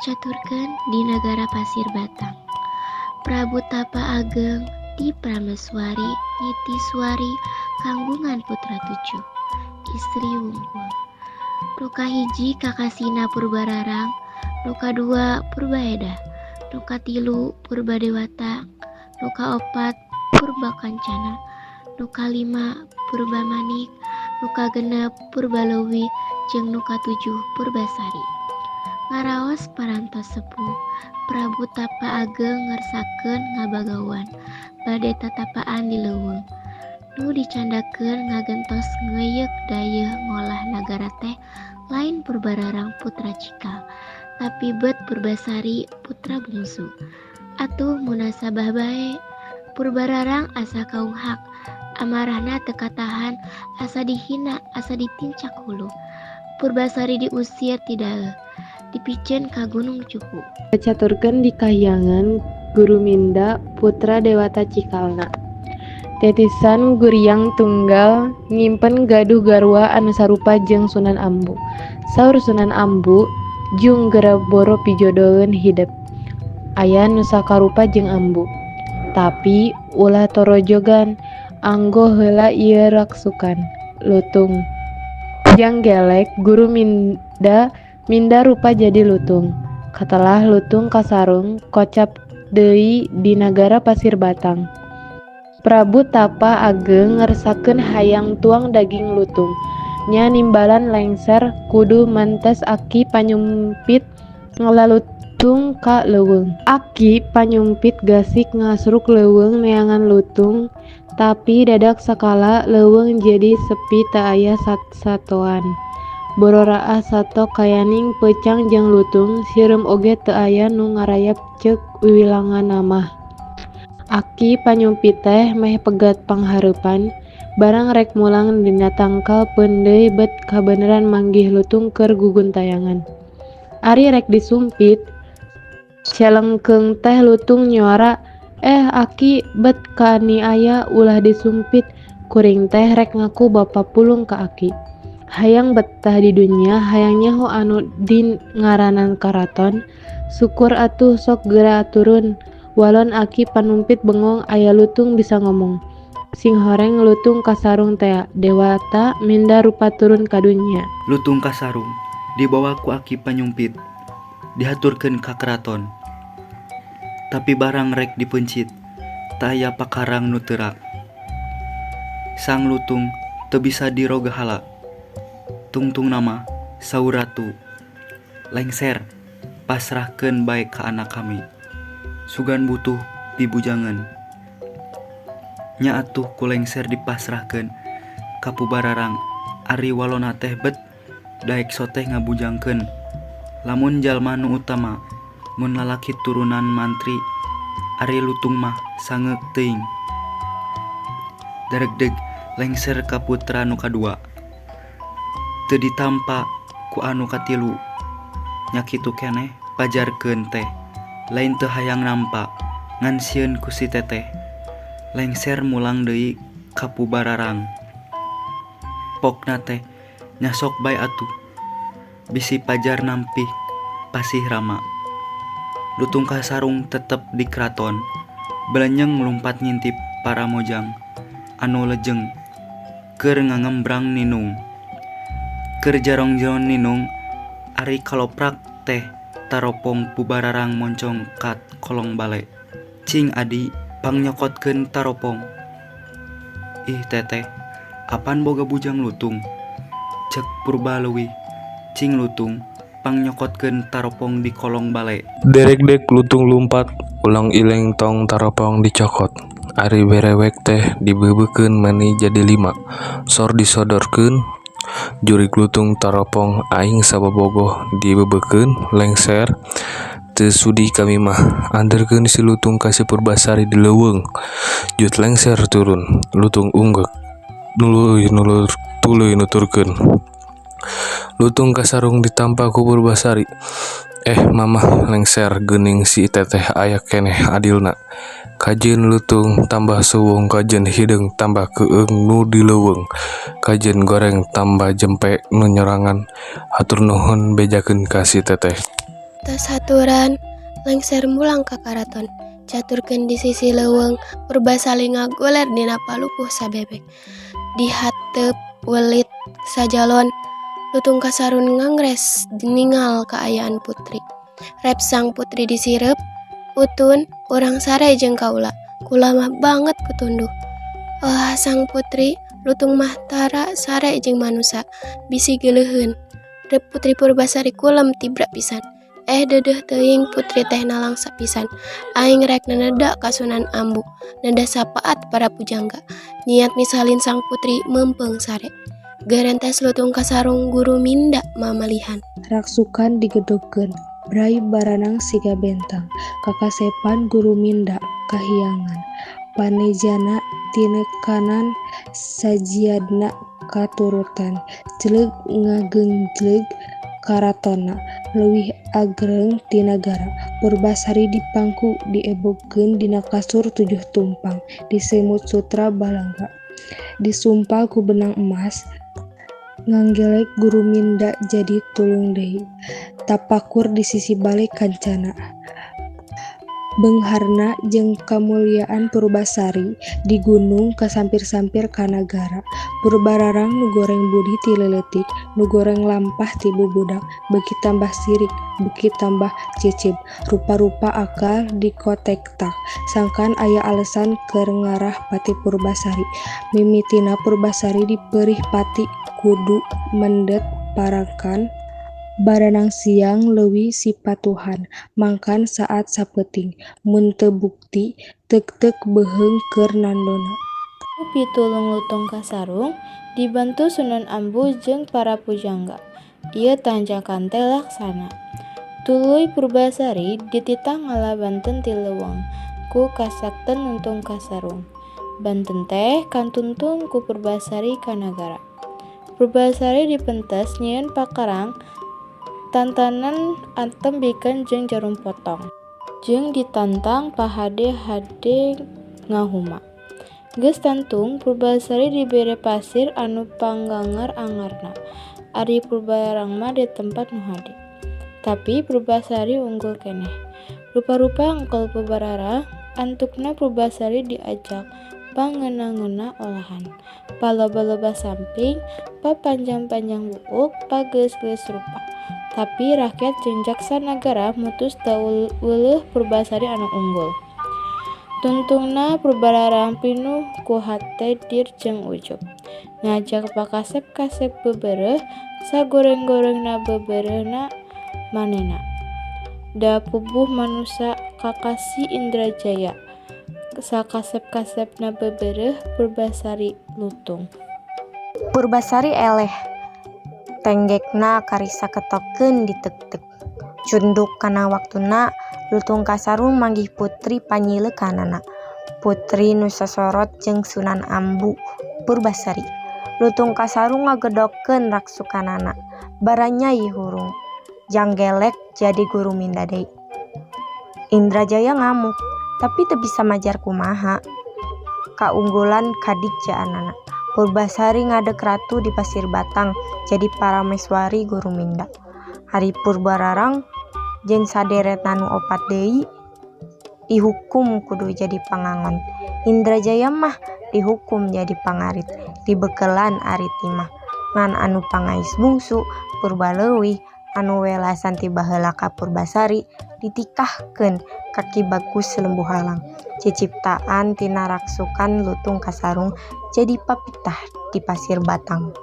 Caturkeun di negara pasir batang. Prabu Tapa Ageng di Prameswari Nitiswari kanggungan putra 7, istri wungkul. Nuka hiji kakasina Purbararang, nuka 2 Purbaeda, nuka 3 Purbadewata, nuka 4 Purbakancana, nuka 5 Purbamanik, nuka 6 Purbalewi, jeung nuka 7 Purbasari. Ngaraos parantos sepuh, Prabu Tapa Ageng ngersakeun ngabagawan bade tatapaan di leuweung. Nu dicandakeun ngagentos ngeuyeuk dayeuh ngolah nagara teh lain Purbararang putra Cikal, tapi bet Purbasari putra bungsu. Atuh munasabah bae, Purbararang asa kaunghak, amarahna teu katahan, asa dihina, asa ditincak hulu. Purbasari diusir ti daeuh, dipiceun ka Gunung Cupu. Caturkeun di kahyangan Guru Minda putra Dewata Cikalna. Tetisan Guryang tunggal ngimpen gaduh garwa anu sarupa jeung Sunan Ambu. Saur Sunan Ambu, jung geura boro pijodoeun hidep. Aya nu sakarupa jeung Ambu. Tapi ulah torojogan, anggo heula ieu raksukan, lutung. Jang gelek Guru Minda rupa jadi lutung. Katalah lutung kasarung kocap deui di nagara pasir batang. Prabu Tapa Ageng ngersakeun hayang tuang daging lutung. Nya nimbalan lengser kudu mantes Aki panyumpit ngalalutung ka leuweung. Aki panyumpit gasik ngasruk leuweung neangan lutung, tapi dadak sakala leuweung jadi sepi teu aya satoan. Bororaah sato kayaning peucang jeung lutung, sireum oge teu aya nu ngarayap ceuk wiwilanganna mah. Aki panyumpit teh meh pegat panghareupan, barang rek mulang dina tangkal peundeuy bet kabeneran manggih lutung keur guguntayangan. Ari rek disumpit, calengkeung teh lutung nyuara, Aki bet kani aya ulah disumpit, kuring teh rek ngaku bapa pulung ka Aki. Hayang betah di dunya, hayang nyaho anu di ngaranan karaton, syukur atuh sok geura aturun. Walon Aki panumpit bengong aya lutung bisa ngomong. Sing horeng lutung kasarung teh, Dewata Minda rupa turun ka dunya. Lutung kasarung dibawa ku Aki panyumpit, dihaturkeun ka keraton. Tapi barang rek dipencit, teu aya pakarang nu teurak. Sang lutung teu bisa diroga hala. Tungtung nama saur ratu, lengser pasrahkeun bae ka anak kami. Sugan butuh pibujangan. Nya atuh ku lengser dipasrahkeun ka Pubararang, ari walona teh bet daek soteh ngabujangkeun. Lamun jalma nu utama mun lalaki turunan mantri, ari lutung mah sangeuk teuing. Daregdeg lengser ka putra nu kadua, teu ditampa ku anu katilu. Nya kitu keneh pajarkeun teh, lain teu hayang nampa ngan sieun ku si teteh. Lengser mulang deui ka Pubararang. Pokna teh nya sok bae atuh, bisi pajar nampih pasih Rama. Lutung kasarung tetep di kraton, belenyeng lumpat ngintip para mojang anu lejeng keur ngangembrang ninung. Keur jarong-jarong ninung, ari kaloprak teh taropong Pubararang moncong kat kolong bale. Cing adi pangnyokotkeun taropong. Ih teteh, apan boga bujang lutung? Cek Purbalewi. Cing lutung pangnyokotkeun taropong di kolong bale. Derek-dek lutung lumpat, ulang ileng tong taropong dicokot. Ari berewek teh dibeubekeun meni jadi 5. Sor disodorkeun, jurig lutung taropong aing sabobogoh dibeubekeun lengser. Teu sudi kami mah, anterkeun si lutung ka si Purbasari di leuweung. Jut lengser turun, lutung unggek. Tuluy nuturkeun. Lutung kasarung ditampa ku Purbasari. Mamah lengser geuning si teteh aya keneh adilna. Kajeun lutung tambah suwung, kajeun hideung tambah keung nu di leuweung. Kajeun goreng tambah jempe nu nyorangan. Hatur nuhun bejakeun ka si teteh. tos haturan lengser mulang ka karaton. Caturkeun di sisi leuweung purba saling ngagoler dina palupuh sabebek. Di hateup welit sajalon lutung kasarun ngangres ningal kaayaan putri. Rep sang putri disireup, utun urang sare jeung kaula. Kula mah banget kutunduh. Sang putri lutung mah tara sare jeung manusa bisi geuleuheun. Rep putri Purbasari kulem tibra pisan. Deudeuh teuing putri teh nalang sapisan. Aing rek naneda ka Sunan Ambu, neda sapaat para pujangga. Niat misalin sang putri meumpeng sare. Garentes lutung kasarung guru minda mamalihan. Raksukan digedogkeun, brai baranang siga bentang, kakasepan guru minda kahiyangan. Panejana tinekanan sajiadna katurutan, jeleg ngagengjleg karatona, leuwih agreng ti nagara. Purbasari dipangku diebogkeun dina kasur 7 tumpang, disemut sutra balangga. Disumpal ku benang emas, nganggelek guru minda jadi tulung deui. Tapakur di sisi balik kancana. Beungharna jeung kamulyaan Purbasari di gunung kasampir-sampir ka nagara. Purbararang nu goreng budi ti leuletik, nu goreng lampah ti bubudak, beuki tambah sirik, beuki tambah cicib. Rupa-rupa akal dikotektak, sangkan aya alesan keur ngarah pati Purbasari. Mimitina Purbasari dipeurih pati kudu mendet parakan. Baranang siang leuwih sipatuhan, mangkan saat sapeuting, mun teu bukti teuk-teuk beuheung keur nandona. Pitulung lutung kasarung dibantu Sunan Ambu jeung para pujangga. Ieu tanjakan teh laksana. Tuluy Purbasari dititah ngalabanten ti leuweung ku kasakten lutung kasarung. Banten teh kantuntun ku Purbasari ka nagara. Purbasari dipentes nyieun pakarang tantanan antembikeun jeung jarum potong. Jeung ditantang pahade-hade ngahuma. Geus tantung Purbasari dibere pasir anu pangganger angarna. Ari Purbararang mah di tempat nu hade. Tapi Purbasari unggul keneh. Rupa-rupa engkel Purbararang antukna Purbasari diajak pangeuna-ngeuna olahan. Paloba-loba samping, papanjang-panjang buuk, pageus-geus rupa. Tapi rakyat jeung jaksa nagara mutus teu weuleuh Purbasari anu unggul. Tuntungna Purbararang pinuh ku hate dir jeung ujub. Ngajak pakasep-kasep bebereuh, sagoreng-gorengna bebereuna manehna. Da pubuh manusa kakasi Indrajaya. Sakasep-kasepna bebereuh Purbasari lutung. Purbasari eleh. Tenggekna karisa ketokkeun diteuk-teuk. Cunduk kana waktuna lutung kasarung manggih putri panyileukanana. Putri nu sasorot jeung Sunan Ambu Purbasari. Lutung kasarung ngagedogkeun raksukanana. Baranyai hurung. Janggelek jadi guru minda deui. Indrajaya ngamuk, tapi teu bisa majar kumaha. Kaunggulan kadijjaanana. Purbasari ngadeg ratu di Pasir Batang jadi parameswari guru minda. Hari Purbararang jeung saderetna nu 4 deui dihukum kudu jadi pangangon. Indrajaya mah dihukum jadi pangarit, dibeukelan ari timah. Ngan anu pangais bungsu Purbaleuwih anu welasan ti baheula ka Purbasari ditikahkeun kaki bagus lembu halang. Ciciptaan tina raksukan lutung kasarung jadi papitah di Pasir Batang.